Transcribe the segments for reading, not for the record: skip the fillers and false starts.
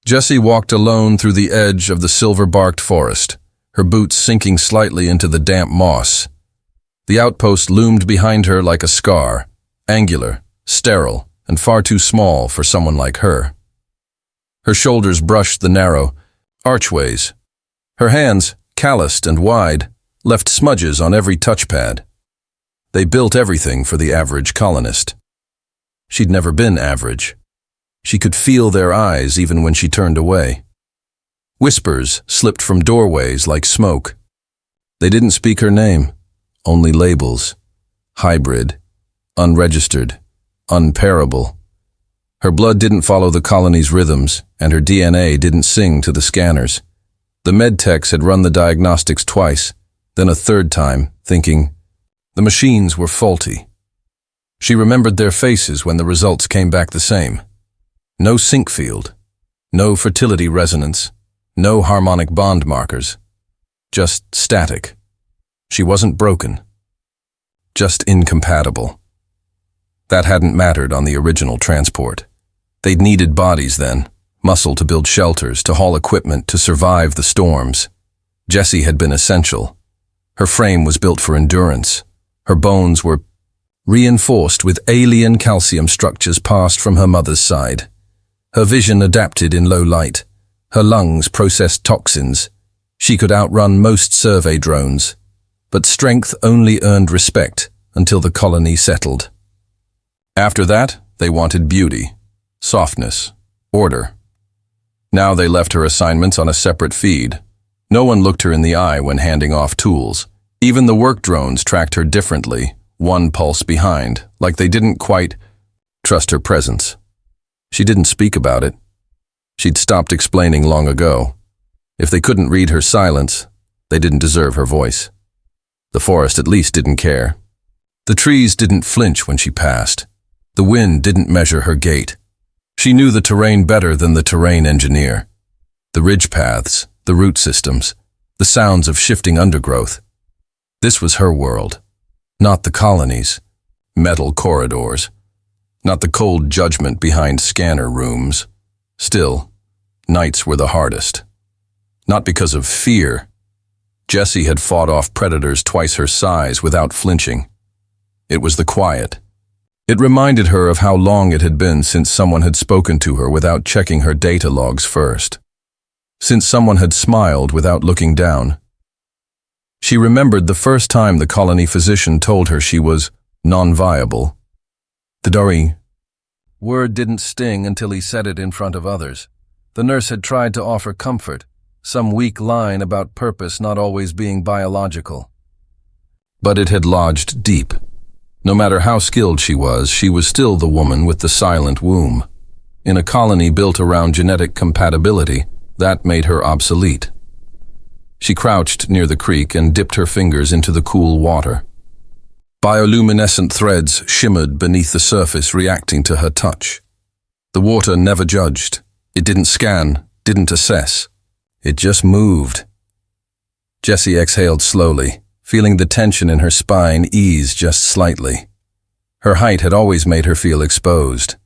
Jessie walked alone through the edge of the silver-barked forest, her boots sinking slightly into the damp moss. The outpost loomed behind her like a scar, angular, sterile, and far too small for someone like her. Her shoulders brushed the narrow archways. Her hands, calloused and wide, left smudges on every touchpad. They built everything for the average colonist. She'd never been average. She could feel their eyes even when she turned away. Whispers slipped from doorways like smoke. They didn't speak her name, only labels. Hybrid, unregistered, unparable. Her blood didn't follow the colony's rhythms, and her DNA didn't sing to the scanners. The medtechs had run the diagnostics twice, then a third time, thinking the machines were faulty. She remembered their faces when the results came back the same. No sync field, no fertility resonance, no harmonic bond markers. Just static. She wasn't broken. Just incompatible. That hadn't mattered on the original transport. They'd needed bodies then, muscle to build shelters, to haul equipment, to survive the storms. Jessie had been essential. Her frame was built for endurance. Her bones were reinforced with alien calcium structures passed from her mother's side. Her vision adapted in low light. Her lungs processed toxins. She could outrun most survey drones. But strength only earned respect until the colony settled. After that, they wanted beauty, softness, order. Now they left her assignments on a separate feed. No one looked her in the eye when handing off tools. Even the work drones tracked her differently, one pulse behind, like they didn't quite trust her presence. She didn't speak about it. She'd stopped explaining long ago. If they couldn't read her silence, they didn't deserve her voice. The forest at least didn't care. The trees didn't flinch when she passed. The wind didn't measure her gait. She knew the terrain better than the terrain engineer. The ridge paths, the root systems, the sounds of shifting undergrowth. This was her world, not the colony's. Metal corridors, not the cold judgment behind scanner rooms. Still, nights were the hardest. Not because of fear. Jessie had fought off predators twice her size without flinching. It was the quiet. It reminded her of how long it had been since someone had spoken to her without checking her data logs first. Since someone had smiled without looking down. She remembered the first time the colony physician told her she was non-viable. The Dory word didn't sting until he said it in front of others. The nurse had tried to offer comfort, some weak line about purpose not always being biological. But it had lodged deep. No matter how skilled she was still the woman with the silent womb. In a colony built around genetic compatibility, that made her obsolete. She crouched near the creek and dipped her fingers into the cool water. Bioluminescent threads shimmered beneath the surface, reacting to her touch. The water never judged. It didn't scan, didn't assess. It just moved. Jessie exhaled slowly, feeling the tension in her spine ease just slightly. Her height had always made her feel exposed.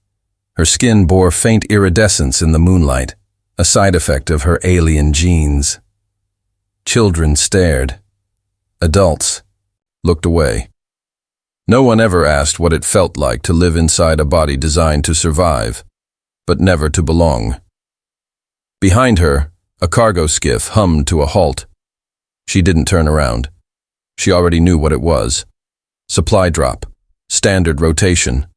Her skin bore faint iridescence in the moonlight, a side effect of her alien genes. Children stared. Adults looked away. No one ever asked what it felt like to live inside a body designed to survive, but never to belong. Behind her, a cargo skiff hummed to a halt. She didn't turn around. She already knew what it was. Supply drop. Standard rotation.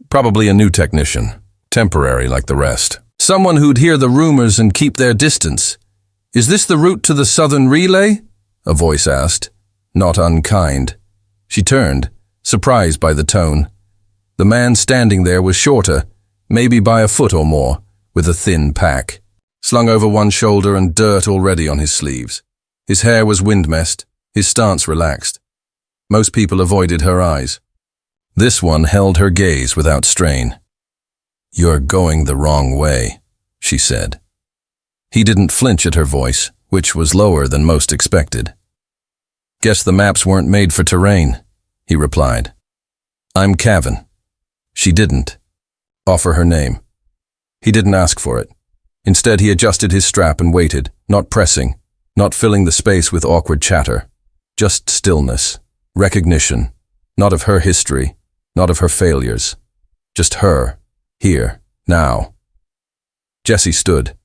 Probably a new technician. Temporary like the rest. Someone who'd hear the rumors and keep their distance. "Is this the route to the southern relay?" a voice asked, not unkind. She turned, surprised by the tone. The man standing there was shorter, maybe by a foot or more, with a thin pack, slung over one shoulder and dirt already on his sleeves. His hair was wind-messed, his stance relaxed. Most people avoided her eyes. This one held her gaze without strain. "You're going the wrong way," she said. He didn't flinch at her voice, which was lower than most expected. "Guess the maps weren't made for terrain," he replied. "I'm Cavan." She didn't offer her name. He didn't ask for it. Instead, he adjusted his strap and waited, not pressing, not filling the space with awkward chatter. Just stillness, recognition, not of her history, not of her failures. Just her, here, now. Jessie stood.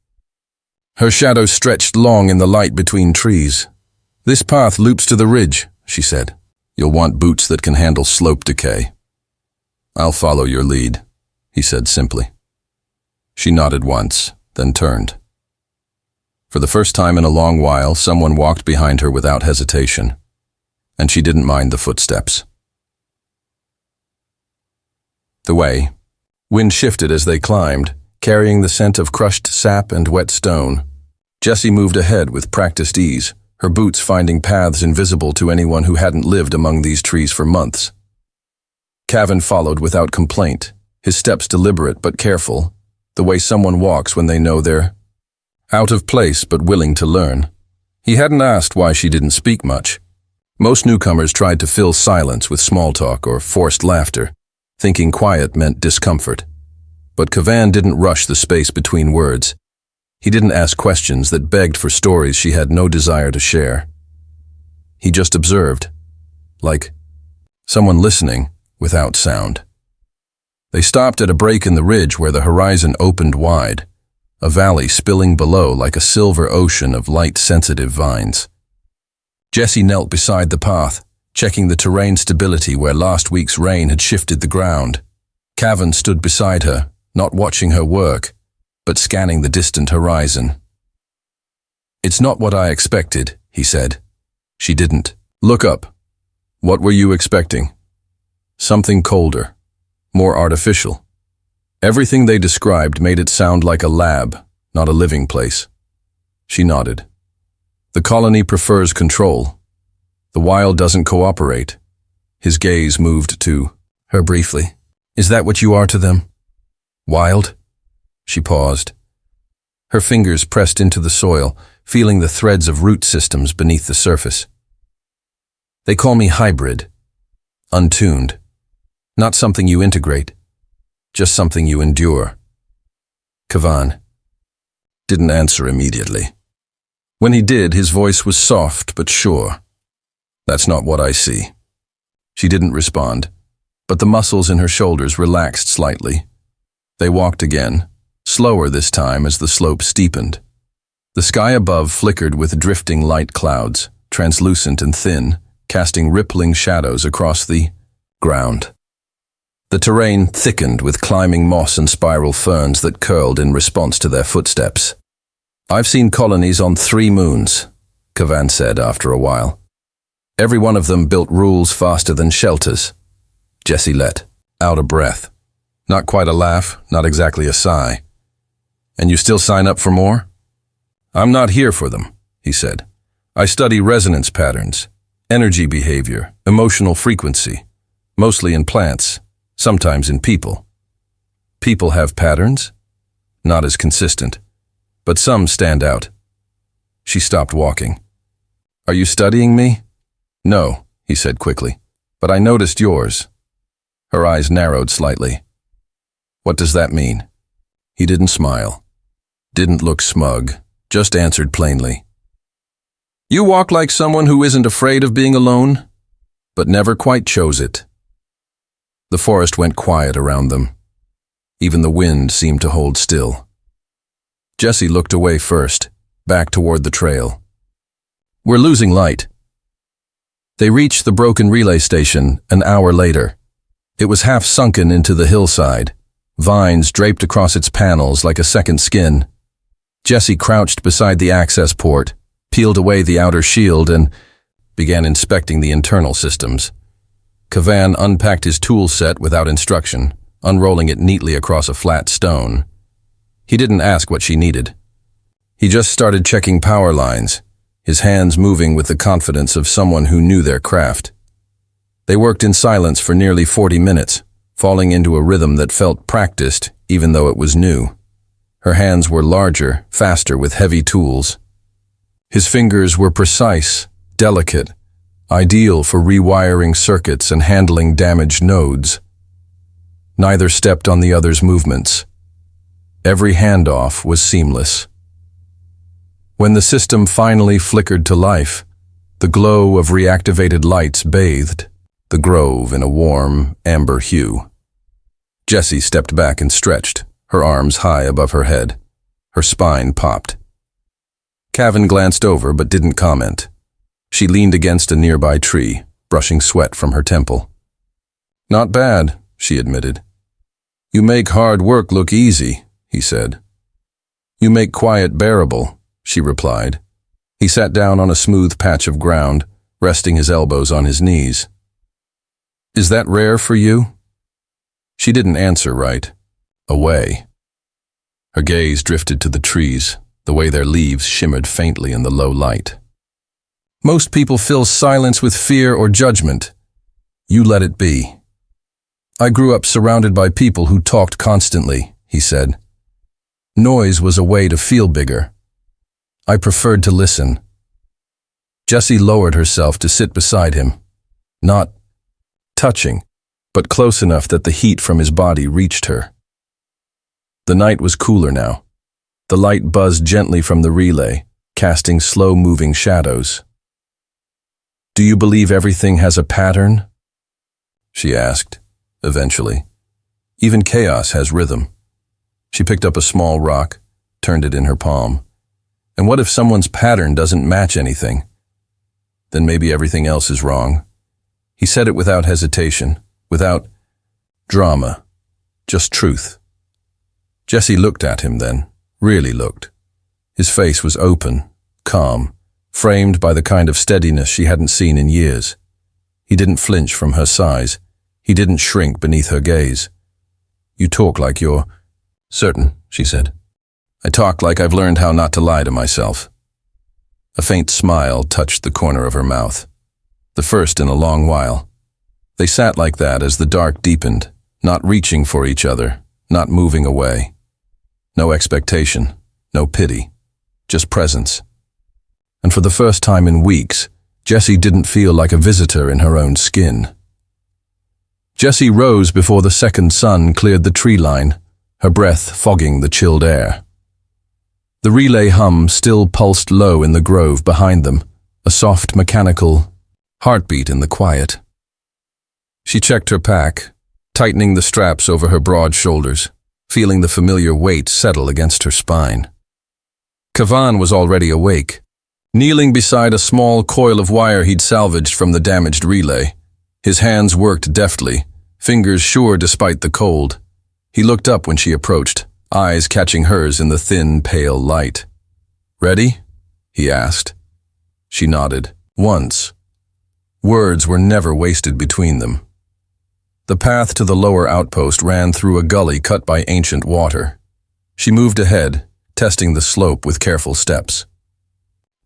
Her shadow stretched long in the light between trees. "This path loops to the ridge," she said. "You'll want boots that can handle slope decay." "I'll follow your lead," he said simply. She nodded once, then turned. For the first time in a long while, someone walked behind her without hesitation, and she didn't mind the footsteps. The way. Wind shifted as they climbed, carrying the scent of crushed sap and wet stone. Jessie moved ahead with practiced ease, her boots finding paths invisible to anyone who hadn't lived among these trees for months. Cavan followed without complaint, his steps deliberate but careful, the way someone walks when they know they're out of place but willing to learn. He hadn't asked why she didn't speak much. Most newcomers tried to fill silence with small talk or forced laughter, thinking quiet meant discomfort. But Cavan didn't rush the space between words. He didn't ask questions that begged for stories she had no desire to share. He just observed, like someone listening without sound. They stopped at a break in the ridge where the horizon opened wide, a valley spilling below like a silver ocean of light-sensitive vines. Jessie knelt beside the path, checking the terrain stability where last week's rain had shifted the ground. Cavan stood beside her, not watching her work, but scanning the distant horizon. "It's not what I expected," he said. She didn't. "Look up. What were you expecting?" "Something colder, more artificial." Everything they described made it sound like a lab, not a living place. She nodded. "The colony prefers control. The wild doesn't cooperate." His gaze moved to her briefly. "Is that what you are to them? Wild?" She paused. Her fingers pressed into the soil, feeling the threads of root systems beneath the surface. "They call me hybrid. Untuned. Not something you integrate. Just something you endure." Cavan didn't answer immediately. When he did, his voice was soft but sure. "That's not what I see." She didn't respond, but the muscles in her shoulders relaxed slightly. They walked again, slower this time as the slope steepened. The sky above flickered with drifting light clouds, translucent and thin, casting rippling shadows across the ground. The terrain thickened with climbing moss and spiral ferns that curled in response to their footsteps. "I've seen colonies on 3 moons," Cavan said after a while. "Every one of them built rules faster than shelters." Jessie let out a breath. Not quite a laugh, not exactly a sigh. "And you still sign up for more?" "I'm not here for them," he said. "I study resonance patterns, energy behavior, emotional frequency, mostly in plants, sometimes in people. People have patterns, not as consistent, but some stand out." She stopped walking. "Are you studying me?" "No," he said quickly, "but I noticed yours." Her eyes narrowed slightly. "What does that mean?" He didn't smile, didn't look smug, just answered plainly. "You walk like someone who isn't afraid of being alone, but never quite chose it." The forest went quiet around them. Even the wind seemed to hold still. Jessie looked away first, back toward the trail. "We're losing light." They reached the broken relay station an hour later. It was half sunken into the hillside, vines draped across its panels like a second skin. Jessie crouched beside the access port, peeled away the outer shield, and began inspecting the internal systems. Cavan unpacked his tool set without instruction, unrolling it neatly across a flat stone. He didn't ask what she needed. He just started checking power lines, his hands moving with the confidence of someone who knew their craft. They worked in silence for nearly 40 minutes, falling into a rhythm that felt practiced even though it was new. Her hands were larger, faster with heavy tools. His fingers were precise, delicate, ideal for rewiring circuits and handling damaged nodes. Neither stepped on the other's movements. Every handoff was seamless. When the system finally flickered to life, the glow of reactivated lights bathed the grove in a warm, amber hue. Jessie stepped back and stretched, her arms high above her head. Her spine popped. Cavan glanced over but didn't comment. She leaned against a nearby tree, brushing sweat from her temple. "Not bad," she admitted. "You make hard work look easy," he said. "You make quiet bearable," she replied. He sat down on a smooth patch of ground, resting his elbows on his knees. "Is that rare for you?" She didn't answer right. Away. Her gaze drifted to the trees, the way their leaves shimmered faintly in the low light. "Most people fill silence with fear or judgment. You let it be." "I grew up surrounded by people who talked constantly," he said. "Noise was a way to feel bigger. I preferred to listen." Jessie lowered herself to sit beside him, not touching, but close enough that the heat from his body reached her. The night was cooler now. The light buzzed gently from the relay, casting slow-moving shadows. "Do you believe everything has a pattern?" she asked, eventually. "Even chaos has rhythm." She picked up a small rock, turned it in her palm. "And what if someone's pattern doesn't match anything? Then maybe everything else is wrong." He said it without hesitation, without drama, just truth. Jessie looked at him then, really looked. His face was open, calm, framed by the kind of steadiness she hadn't seen in years. He didn't flinch from her size. He didn't shrink beneath her gaze. "You talk like you're certain," she said. "I talk like I've learned how not to lie to myself." A faint smile touched the corner of her mouth, the first in a long while. They sat like that as the dark deepened, not reaching for each other, not moving away. No expectation, no pity, just presence. And for the first time in weeks, Jessie didn't feel like a visitor in her own skin. Jessie rose before the second sun cleared the tree line, her breath fogging the chilled air. The relay hum still pulsed low in the grove behind them, a soft mechanical heartbeat in the quiet. She checked her pack, tightening the straps over her broad shoulders, feeling the familiar weight settle against her spine. Cavan was already awake, kneeling beside a small coil of wire he'd salvaged from the damaged relay. His hands worked deftly, fingers sure despite the cold. He looked up when she approached, eyes catching hers in the thin, pale light. "Ready?" he asked. She nodded. Once. Words were never wasted between them. The path to the lower outpost ran through a gully cut by ancient water. She moved ahead, testing the slope with careful steps.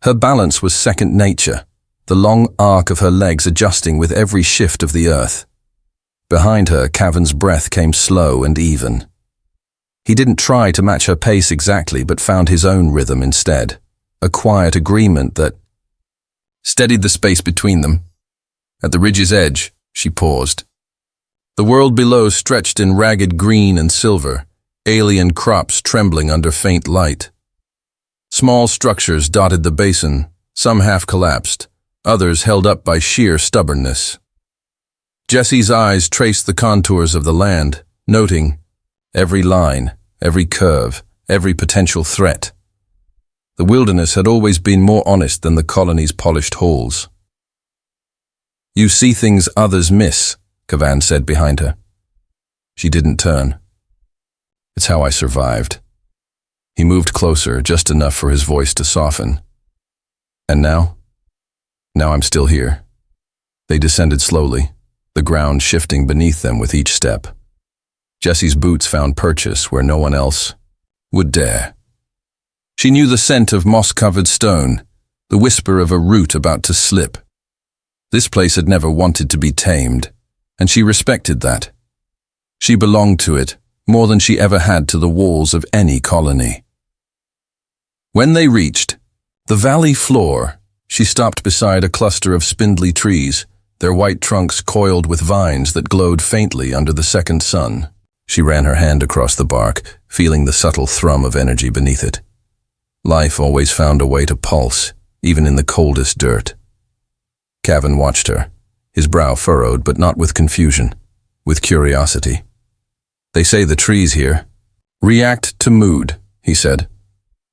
Her balance was second nature, the long arc of her legs adjusting with every shift of the earth. Behind her, Cavan's breath came slow and even. He didn't try to match her pace exactly, but found his own rhythm instead, a quiet agreement that steadied the space between them. At the ridge's edge, she paused. The world below stretched in ragged green and silver, alien crops trembling under faint light. Small structures dotted the basin, some half-collapsed, others held up by sheer stubbornness. Jessie's eyes traced the contours of the land, noting every line, every curve, every potential threat. The wilderness had always been more honest than the colony's polished halls. "You see things others miss," Cavan said behind her. She didn't turn. "It's how I survived." He moved closer, just enough for his voice to soften. "And now? Now I'm still here." They descended slowly, the ground shifting beneath them with each step. Jessie's boots found purchase where no one else would dare. She knew the scent of moss-covered stone, the whisper of a root about to slip. This place had never wanted to be tamed, and she respected that. She belonged to it more than she ever had to the walls of any colony. When they reached the valley floor, she stopped beside a cluster of spindly trees, their white trunks coiled with vines that glowed faintly under the second sun. She ran her hand across the bark, feeling the subtle thrum of energy beneath it. Life always found a way to pulse, even in the coldest dirt. Cavan watched her, his brow furrowed, but not with confusion, with curiosity. "They say the trees here react to mood," he said.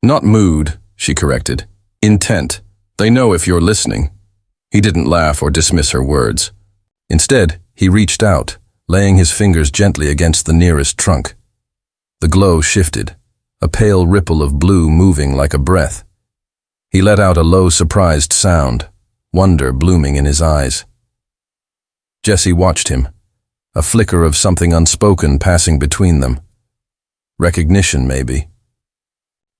"Not mood," she corrected. "Intent. They know if you're listening." He didn't laugh or dismiss her words. Instead, he reached out, laying his fingers gently against the nearest trunk. The glow shifted, a pale ripple of blue moving like a breath. He let out a low, surprised sound, wonder blooming in his eyes. Jessie watched him, a flicker of something unspoken passing between them. Recognition, maybe.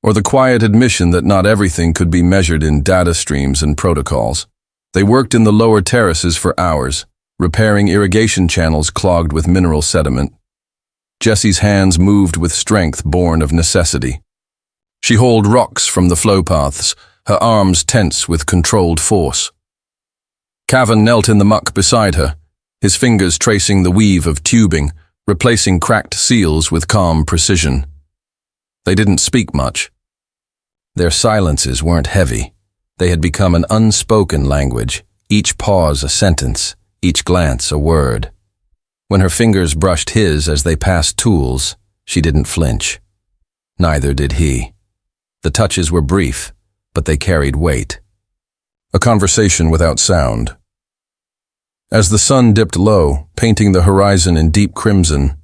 Or the quiet admission that not everything could be measured in data streams and protocols. They worked in the lower terraces for hours, repairing irrigation channels clogged with mineral sediment. Jessie's hands moved with strength born of necessity. She hauled rocks from the flow paths, her arms tense with controlled force. Cavan knelt in the muck beside her, his fingers tracing the weave of tubing, replacing cracked seals with calm precision. They didn't speak much. Their silences weren't heavy. They had become an unspoken language, each pause a sentence, each glance a word. When her fingers brushed his as they passed tools, she didn't flinch. Neither did he. The touches were brief, but they carried weight. A conversation without sound. As the sun dipped low, painting the horizon in deep crimson,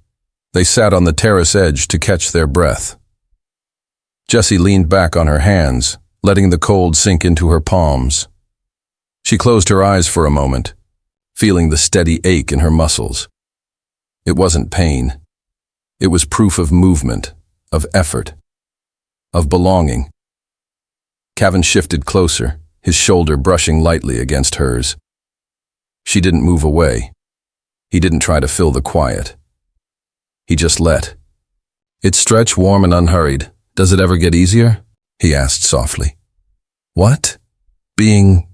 they sat on the terrace edge to catch their breath. Jessie leaned back on her hands, letting the cold sink into her palms. She closed her eyes for a moment, feeling the steady ache in her muscles. It wasn't pain. It was proof of movement, of effort, of belonging. Cavan shifted closer, his shoulder brushing lightly against hers. She didn't move away. He didn't try to fill the quiet. He just let. "It's stretch warm and unhurried. Does it ever get easier?" he asked softly. "What?" "Being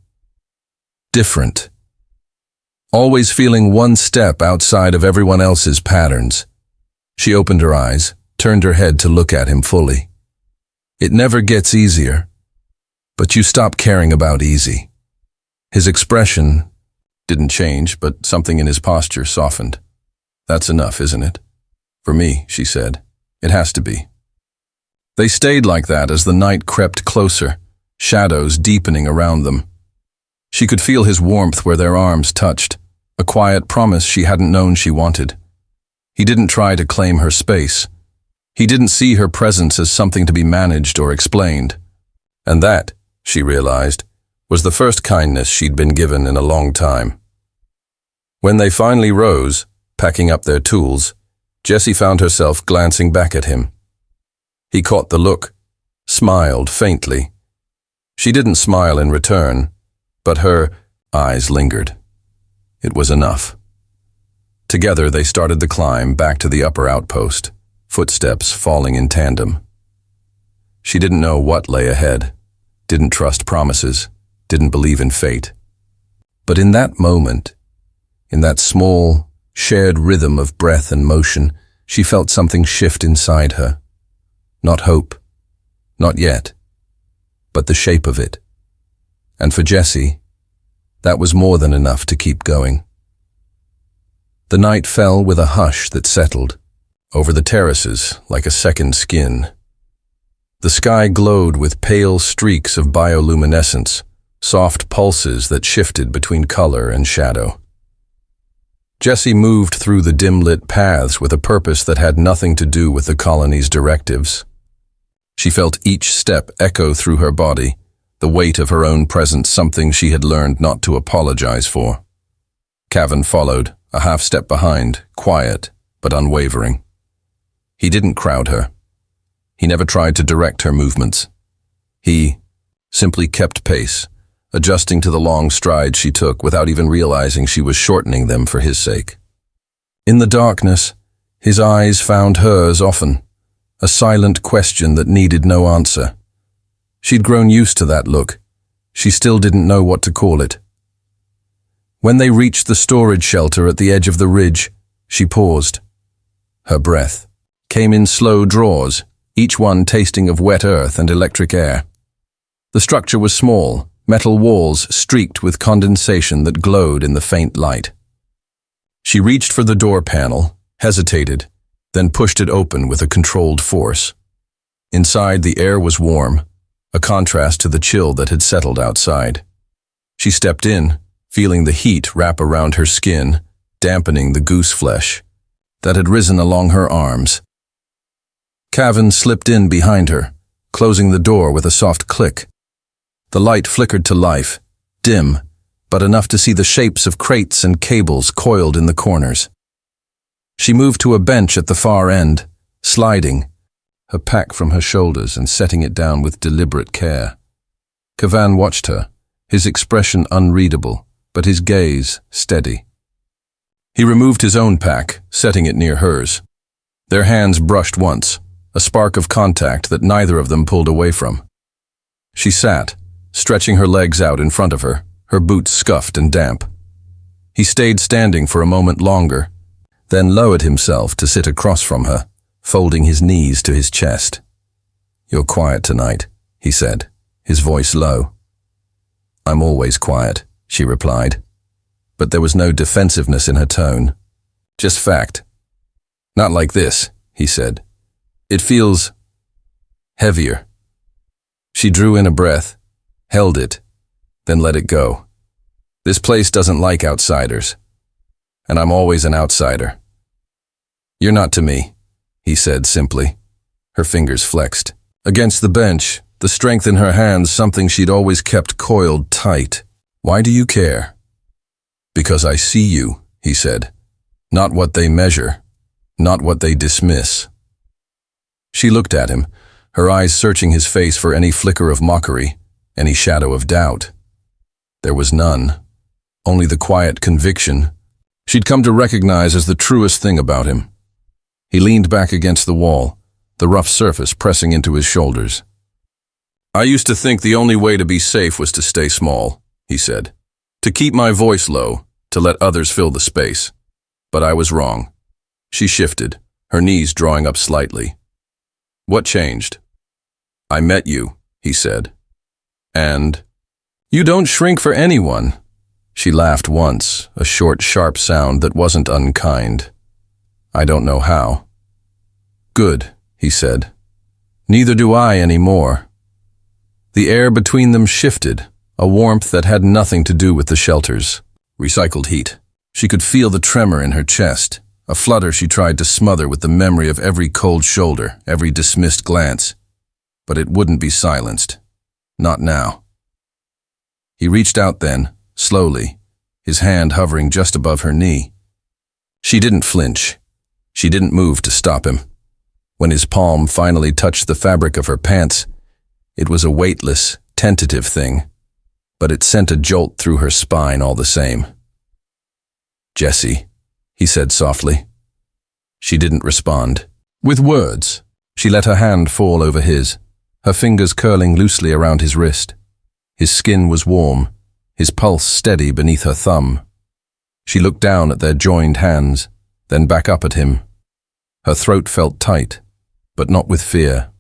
different. Always feeling one step outside of everyone else's patterns." She opened her eyes, turned her head to look at him fully. "It never gets easier, but you stop caring about easy." His expression didn't change, but something in his posture softened. "That's enough, isn't it?" "For me," she said. "It has to be." They stayed like that as the night crept closer, shadows deepening around them. She could feel his warmth where their arms touched, a quiet promise she hadn't known she wanted. He didn't try to claim her space. He didn't see her presence as something to be managed or explained. And that, she realized, was the first kindness she'd been given in a long time. When they finally rose, packing up their tools, Jessie found herself glancing back at him. He caught the look, smiled faintly. She didn't smile in return, but her eyes lingered. It was enough. Together they started the climb back to the upper outpost, footsteps falling in tandem. She didn't know what lay ahead, didn't trust promises, didn't believe in fate. But in that moment, in that small, shared rhythm of breath and motion, she felt something shift inside her. Not hope, not yet, but the shape of it. And for Jessie, that was more than enough to keep going. The night fell with a hush that settled over the terraces like a second skin. The sky glowed with pale streaks of bioluminescence, soft pulses that shifted between color and shadow. Jessie moved through the dim-lit paths with a purpose that had nothing to do with the colony's directives. She felt each step echo through her body, the weight of her own presence something she had learned not to apologize for. Cavan followed, a half step behind, quiet but unwavering. He didn't crowd her. He never tried to direct her movements. He simply kept pace, adjusting to the long strides she took without even realizing she was shortening them for his sake. In the darkness, his eyes found hers often, a silent question that needed no answer. She'd grown used to that look. She still didn't know what to call it. When they reached the storage shelter at the edge of the ridge, she paused. Her breath came in slow draws, each one tasting of wet earth and electric air. The structure was small, metal walls streaked with condensation that glowed in the faint light. She reached for the door panel, hesitated, then pushed it open with a controlled force. Inside, the air was warm, a contrast to the chill that had settled outside. She stepped in, feeling the heat wrap around her skin, dampening the goose flesh that had risen along her arms. Cavan slipped in behind her, closing the door with a soft click. The light flickered to life, dim, but enough to see the shapes of crates and cables coiled in the corners. She moved to a bench at the far end, sliding, her pack from her shoulders and setting it down with deliberate care. Cavan watched her, his expression unreadable, but his gaze steady. He removed his own pack, setting it near hers. Their hands brushed once, a spark of contact that neither of them pulled away from. She sat, stretching her legs out in front of her, her boots scuffed and damp. He stayed standing for a moment longer, then lowered himself to sit across from her, folding his knees to his chest. "You're quiet tonight," he said, his voice low. "I'm always quiet," she replied, but there was no defensiveness in her tone. Just fact. "Not like this," he said. "It feels heavier." She drew in a breath, held it, then let it go. "This place doesn't like outsiders, and I'm always an outsider." "You're not to me," he said simply. Her fingers flexed. Against the bench, the strength in her hands something she'd always kept coiled tight. "Why do you care?" "Because I see you," he said. "Not what they measure, not what they dismiss." She looked at him, her eyes searching his face for any flicker of mockery, any shadow of doubt. There was none, only the quiet conviction she'd come to recognize as the truest thing about him. He leaned back against the wall, the rough surface pressing into his shoulders. "I used to think the only way to be safe was to stay small," he said. "To keep my voice low, to let others fill the space. But I was wrong." She shifted, her knees drawing up slightly. "What changed?" "I met you," he said. "And?" "You don't shrink for anyone." She laughed once, a short, sharp sound that wasn't unkind. "I don't know how." "Good," he said. "Neither do I anymore." The air between them shifted, a warmth that had nothing to do with the shelters. Recycled heat. She could feel the tremor in her chest, a flutter she tried to smother with the memory of every cold shoulder, every dismissed glance. But it wouldn't be silenced. Not now. He reached out then, slowly, his hand hovering just above her knee. She didn't flinch. She didn't move to stop him. When his palm finally touched the fabric of her pants, it was a weightless, tentative thing, but it sent a jolt through her spine all the same. "Jessie," he said softly. She didn't respond. With words, she let her hand fall over his, her fingers curling loosely around his wrist. His skin was warm, his pulse steady beneath her thumb. She looked down at their joined hands, then back up at him. Her throat felt tight, but not with fear.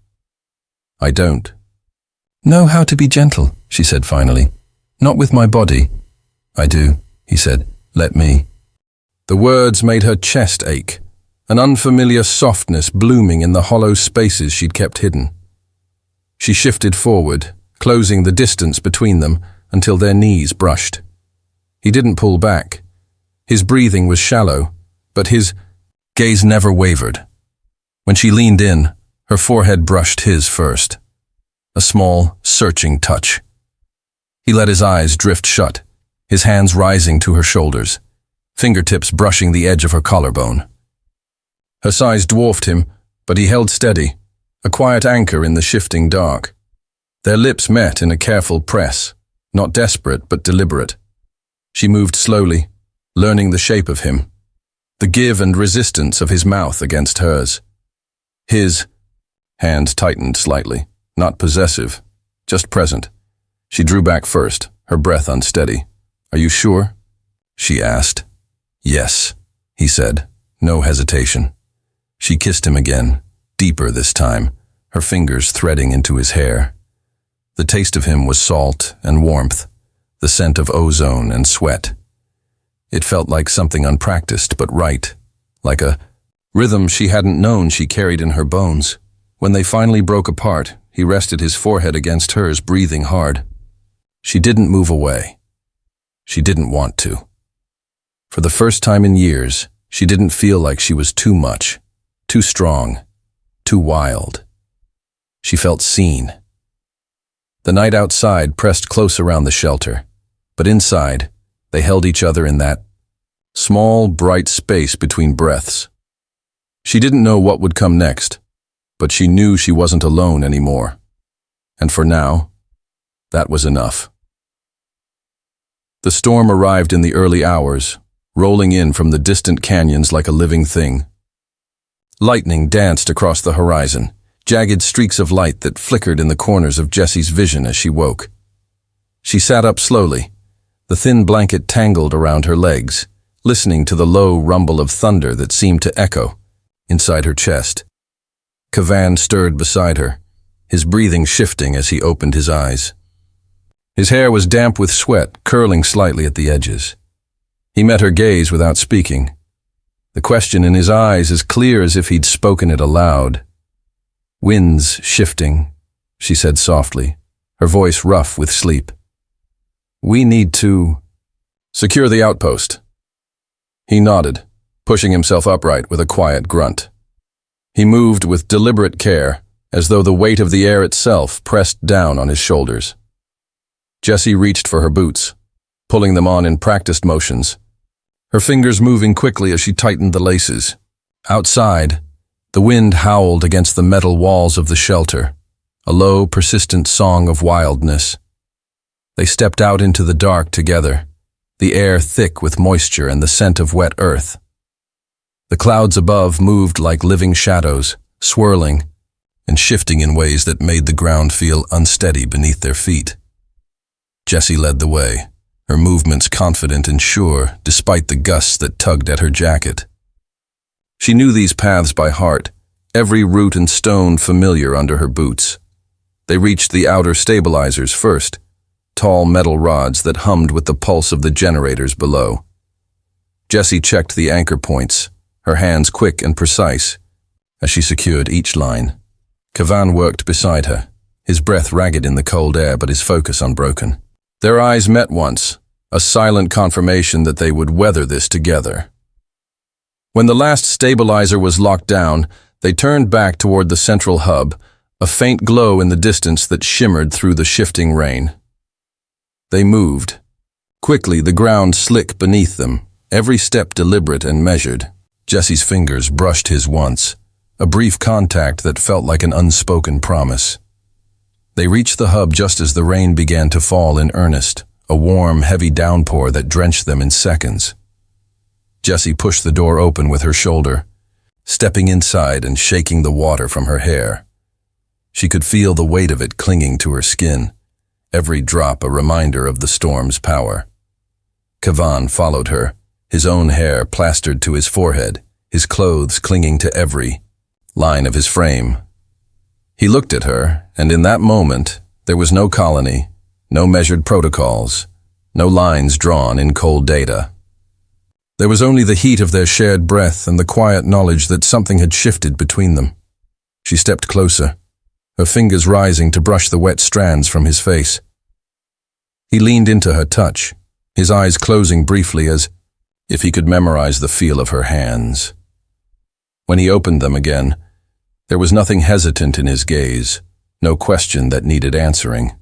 "I don't know how to be gentle," she said finally. "Not with my body." "I do," he said. "Let me." The words made her chest ache, an unfamiliar softness blooming in the hollow spaces she'd kept hidden. She shifted forward, closing the distance between them until their knees brushed. He didn't pull back. His breathing was shallow, but his gaze never wavered. When she leaned in, her forehead brushed his first. A small, searching touch. He let his eyes drift shut, his hands rising to her shoulders, fingertips brushing the edge of her collarbone. Her size dwarfed him, but he held steady, a quiet anchor in the shifting dark. Their lips met in a careful press, not desperate but deliberate. She moved slowly, learning the shape of him, the give and resistance of his mouth against hers. His hand tightened slightly, not possessive, just present. She drew back first, her breath unsteady. "Are you sure?" she asked. "Yes," he said, no hesitation. She kissed him again, deeper this time, her fingers threading into his hair. The taste of him was salt and warmth, the scent of ozone and sweat. It felt like something unpracticed but right, like a rhythm she hadn't known she carried in her bones. When they finally broke apart, he rested his forehead against hers, breathing hard. She didn't move away. She didn't want to. For the first time in years, she didn't feel like she was too much, too strong, too wild. She felt seen. The night outside pressed close around the shelter, but inside, they held each other in that small, bright space between breaths. She didn't know what would come next, but she knew she wasn't alone anymore. And for now, that was enough. The storm arrived in the early hours, rolling in from the distant canyons like a living thing. Lightning danced across the horizon, jagged streaks of light that flickered in the corners of Jessie's vision as she woke. She sat up slowly, the thin blanket tangled around her legs, listening to the low rumble of thunder that seemed to echo inside her chest. Kavan stirred beside her, his breathing shifting as he opened his eyes. His hair was damp with sweat, curling slightly at the edges. He met her gaze without speaking, the question in his eyes as clear as if he'd spoken it aloud. "Winds shifting," she said softly, her voice rough with sleep. "We need to secure the outpost." He nodded, pushing himself upright with a quiet grunt. He moved with deliberate care, as though the weight of the air itself pressed down on his shoulders. Jessie reached for her boots, pulling them on in practiced motions, her fingers moving quickly as she tightened the laces. Outside, the wind howled against the metal walls of the shelter, a low, persistent song of wildness. They stepped out into the dark together, the air thick with moisture and the scent of wet earth. The clouds above moved like living shadows, swirling and shifting in ways that made the ground feel unsteady beneath their feet. Jessie led the way, her movements confident and sure despite the gusts that tugged at her jacket. She knew these paths by heart, every root and stone familiar under her boots. They reached the outer stabilizers first, tall metal rods that hummed with the pulse of the generators below. Jessie checked the anchor points, her hands quick and precise, as she secured each line. Kavan worked beside her, his breath ragged in the cold air but his focus unbroken. Their eyes met once, a silent confirmation that they would weather this together. When the last stabilizer was locked down, they turned back toward the central hub, a faint glow in the distance that shimmered through the shifting rain. They moved. Quickly, the ground slick beneath them, every step deliberate and measured. Jessie's fingers brushed his once, a brief contact that felt like an unspoken promise. They reached the hub just as the rain began to fall in earnest, a warm, heavy downpour that drenched them in seconds. Jessie pushed the door open with her shoulder, stepping inside and shaking the water from her hair. She could feel the weight of it clinging to her skin, every drop a reminder of the storm's power. Kavan followed her, his own hair plastered to his forehead, his clothes clinging to every line of his frame. He looked at her, and in that moment, there was no colony, no measured protocols, no lines drawn in cold data. There was only the heat of their shared breath and the quiet knowledge that something had shifted between them. She stepped closer, her fingers rising to brush the wet strands from his face. He leaned into her touch, his eyes closing briefly as if he could memorize the feel of her hands. When he opened them again, there was nothing hesitant in his gaze, no question that needed answering.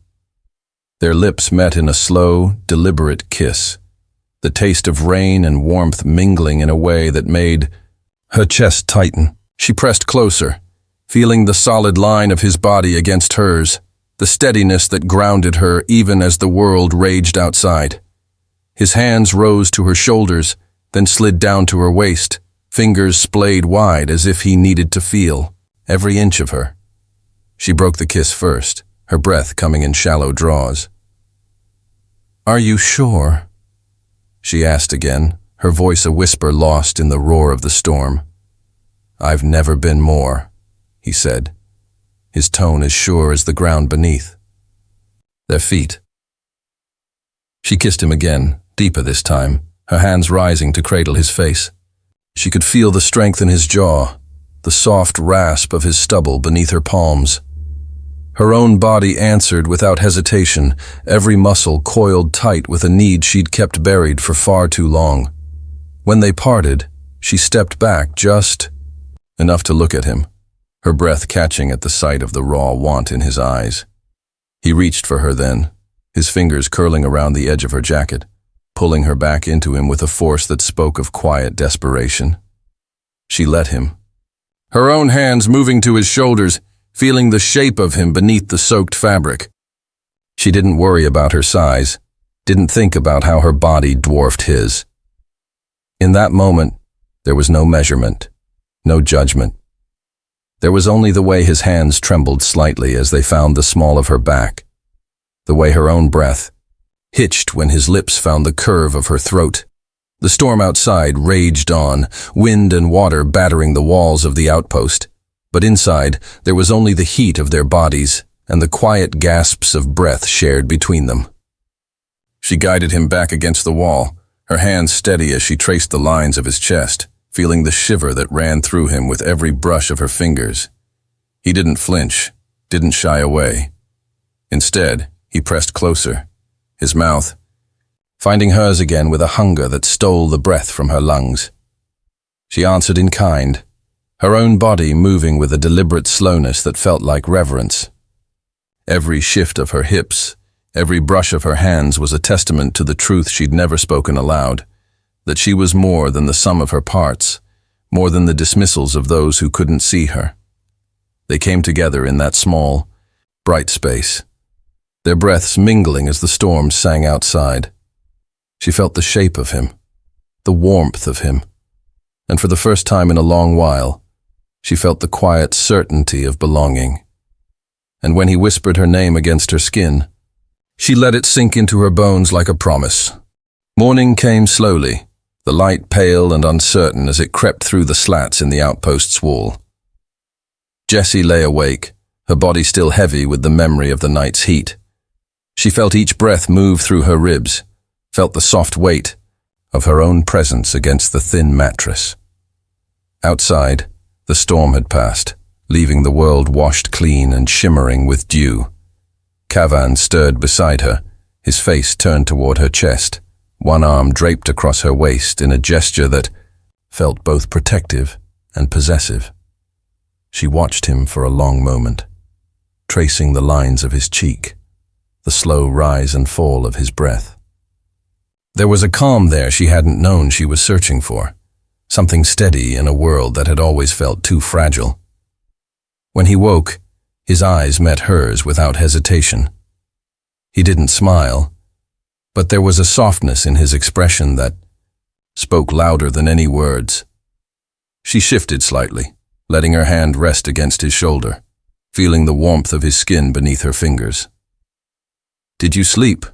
Their lips met in a slow, deliberate kiss, the taste of rain and warmth mingling in a way that made her chest tighten. She pressed closer, feeling the solid line of his body against hers, the steadiness that grounded her even as the world raged outside. His hands rose to her shoulders, then slid down to her waist, fingers splayed wide as if he needed to feel every inch of her. She broke the kiss first, her breath coming in shallow draws. "Are you sure?" she asked again, her voice a whisper lost in the roar of the storm. "I've never been more," he said, his tone as sure as the ground beneath. Their feet. She kissed him again, deeper this time, her hands rising to cradle his face. She could feel the strength in his jaw, the soft rasp of his stubble beneath her palms. Her own body answered without hesitation, every muscle coiled tight with a need she'd kept buried for far too long. When they parted, she stepped back just enough to look at him, her breath catching at the sight of the raw want in his eyes. He reached for her then, his fingers curling around the edge of her jacket, pulling her back into him with a force that spoke of quiet desperation. She let him, her own hands moving to his shoulders, feeling the shape of him beneath the soaked fabric. She didn't worry about her size, didn't think about how her body dwarfed his. In that moment, there was no measurement, no judgment. There was only the way his hands trembled slightly as they found the small of her back, the way her own breath hitched when his lips found the curve of her throat. The storm outside raged on, wind and water battering the walls of the outpost, but inside there was only the heat of their bodies and the quiet gasps of breath shared between them. She guided him back against the wall, her hands steady as she traced the lines of his chest, feeling the shiver that ran through him with every brush of her fingers. He didn't flinch, didn't shy away. Instead, he pressed closer, his mouth finding hers again with a hunger that stole the breath from her lungs. She answered in kind, her own body moving with a deliberate slowness that felt like reverence. Every shift of her hips, every brush of her hands was a testament to the truth she'd never spoken aloud, that she was more than the sum of her parts, more than the dismissals of those who couldn't see her. They came together in that small, bright space, their breaths mingling as the storm sang outside. She felt the shape of him, the warmth of him, and for the first time in a long while, she felt the quiet certainty of belonging. And when he whispered her name against her skin, she let it sink into her bones like a promise. Morning came slowly, the light pale and uncertain as it crept through the slats in the outpost's wall. Jessie lay awake, her body still heavy with the memory of the night's heat. She felt each breath move through her ribs, felt the soft weight of her own presence against the thin mattress. Outside, the storm had passed, leaving the world washed clean and shimmering with dew. Cavan stirred beside her, his face turned toward her chest, one arm draped across her waist in a gesture that felt both protective and possessive. She watched him for a long moment, tracing the lines of his cheek, the slow rise and fall of his breath. There was a calm there she hadn't known she was searching for, something steady in a world that had always felt too fragile. When he woke, his eyes met hers without hesitation. He didn't smile, but there was a softness in his expression that spoke louder than any words. She shifted slightly, letting her hand rest against his shoulder, feeling the warmth of his skin beneath her fingers. "Did you sleep?"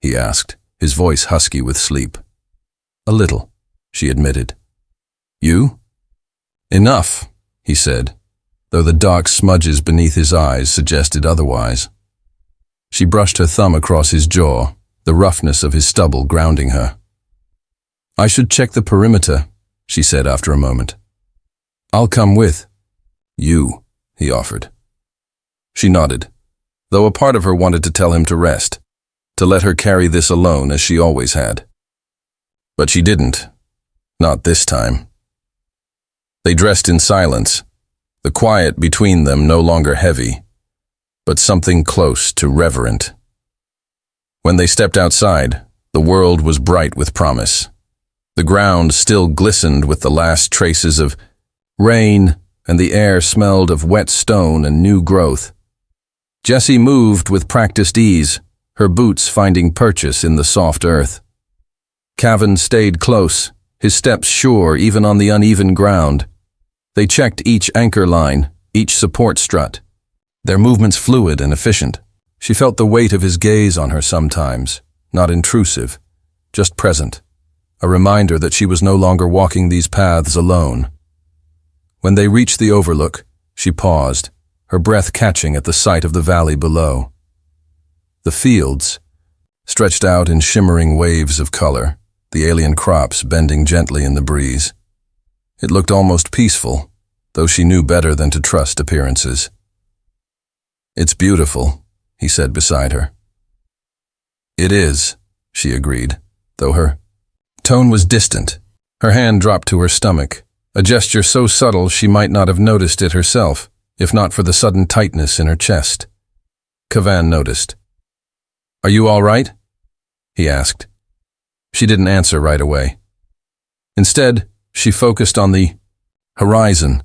he asked, his voice husky with sleep. "A little," she admitted. "You?" "Enough," he said, though the dark smudges beneath his eyes suggested otherwise. She brushed her thumb across his jaw, the roughness of his stubble grounding her. "I should check the perimeter," she said after a moment. "I'll come with." "You," he offered. She nodded, though a part of her wanted to tell him to rest, to let her carry this alone as she always had. But she didn't. Not this time. They dressed in silence, the quiet between them no longer heavy, but something close to reverent. When they stepped outside, the world was bright with promise. The ground still glistened with the last traces of rain, and the air smelled of wet stone and new growth. Jessie moved with practiced ease, her boots finding purchase in the soft earth. Cavan stayed close, his steps sure even on the uneven ground. They checked each anchor line, each support strut, their movements fluid and efficient. She felt the weight of his gaze on her sometimes, not intrusive, just present, a reminder that she was no longer walking these paths alone. When they reached the overlook, she paused, her breath catching at the sight of the valley below. The fields, stretched out in shimmering waves of color, the alien crops bending gently in the breeze. It looked almost peaceful, though she knew better than to trust appearances. "It's beautiful," he said beside her. "It is," she agreed, though her tone was distant. Her hand dropped to her stomach, a gesture so subtle she might not have noticed it herself, if not for the sudden tightness in her chest. Kavan noticed. "Are you all right?" he asked. She didn't answer right away. Instead, she focused on the horizon,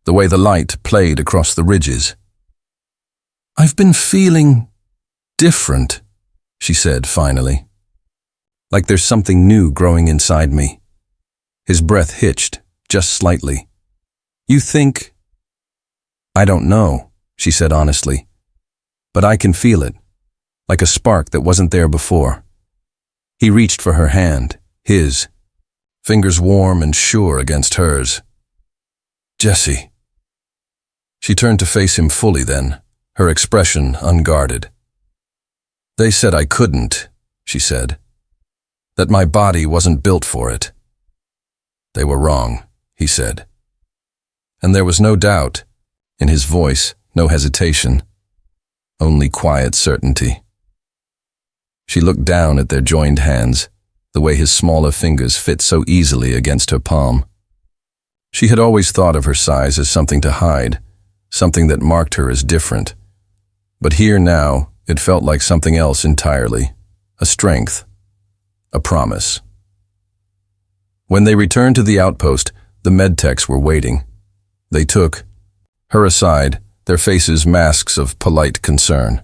the way the light played across the ridges. "I've been feeling different," she said finally. "Like there's something new growing inside me." His breath hitched, just slightly. "You think—" "I don't know," she said honestly. "But I can feel it, like a spark that wasn't there before." He reached for her hand, his, fingers warm and sure against hers. "Jessie." She turned to face him fully then, her expression unguarded. "They said I couldn't," she said. "That my body wasn't built for it." "They were wrong," he said. And there was no doubt, in his voice, no hesitation, only quiet certainty. She looked down at their joined hands, the way his smaller fingers fit so easily against her palm. She had always thought of her size as something to hide, something that marked her as different. But here now, it felt like something else entirely, a strength, a promise. When they returned to the outpost, the medtechs were waiting. They took her aside, their faces masks of polite concern.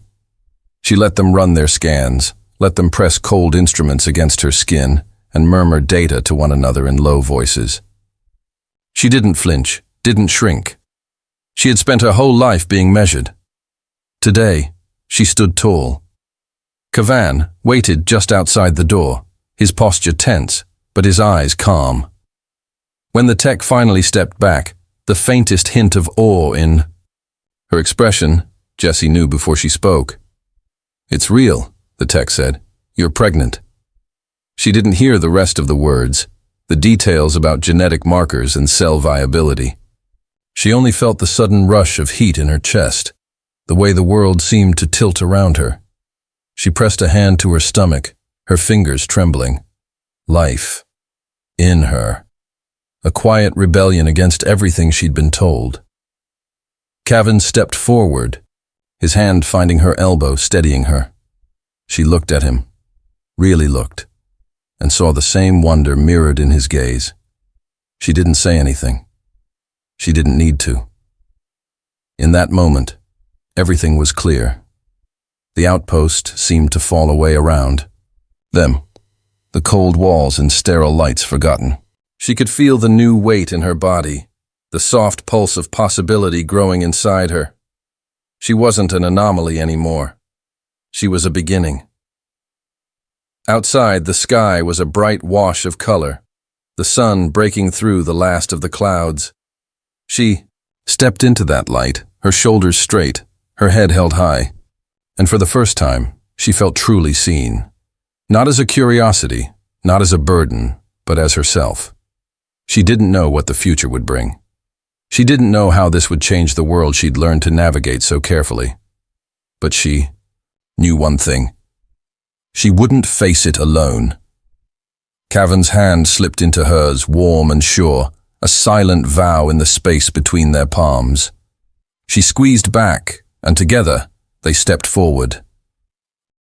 She let them run their scans, let them press cold instruments against her skin, and murmur data to one another in low voices. She didn't flinch, didn't shrink. She had spent her whole life being measured. Today, she stood tall. Kavan waited just outside the door, his posture tense, but his eyes calm. When the tech finally stepped back, the faintest hint of awe in her expression, Jessie knew before she spoke. "It's real," the tech said. "You're pregnant." She didn't hear the rest of the words, the details about genetic markers and cell viability. She only felt the sudden rush of heat in her chest, the way the world seemed to tilt around her. She pressed a hand to her stomach, her fingers trembling. Life. In her. A quiet rebellion against everything she'd been told. Kavan stepped forward, his hand finding her elbow, steadying her. She looked at him, really looked, and saw the same wonder mirrored in his gaze. She didn't say anything. She didn't need to. In that moment, everything was clear. The outpost seemed to fall away around them, the cold walls and sterile lights forgotten. She could feel the new weight in her body, the soft pulse of possibility growing inside her. She wasn't an anomaly anymore. She was a beginning. Outside, the sky was a bright wash of color, the sun breaking through the last of the clouds. She stepped into that light, her shoulders straight, her head held high, and for the first time, she felt truly seen. Not as a curiosity, not as a burden, but as herself. She didn't know what the future would bring. She didn't know how this would change the world she'd learned to navigate so carefully. But she knew one thing. She wouldn't face it alone. Kavan's hand slipped into hers, warm and sure, a silent vow in the space between their palms. She squeezed back, and together, they stepped forward.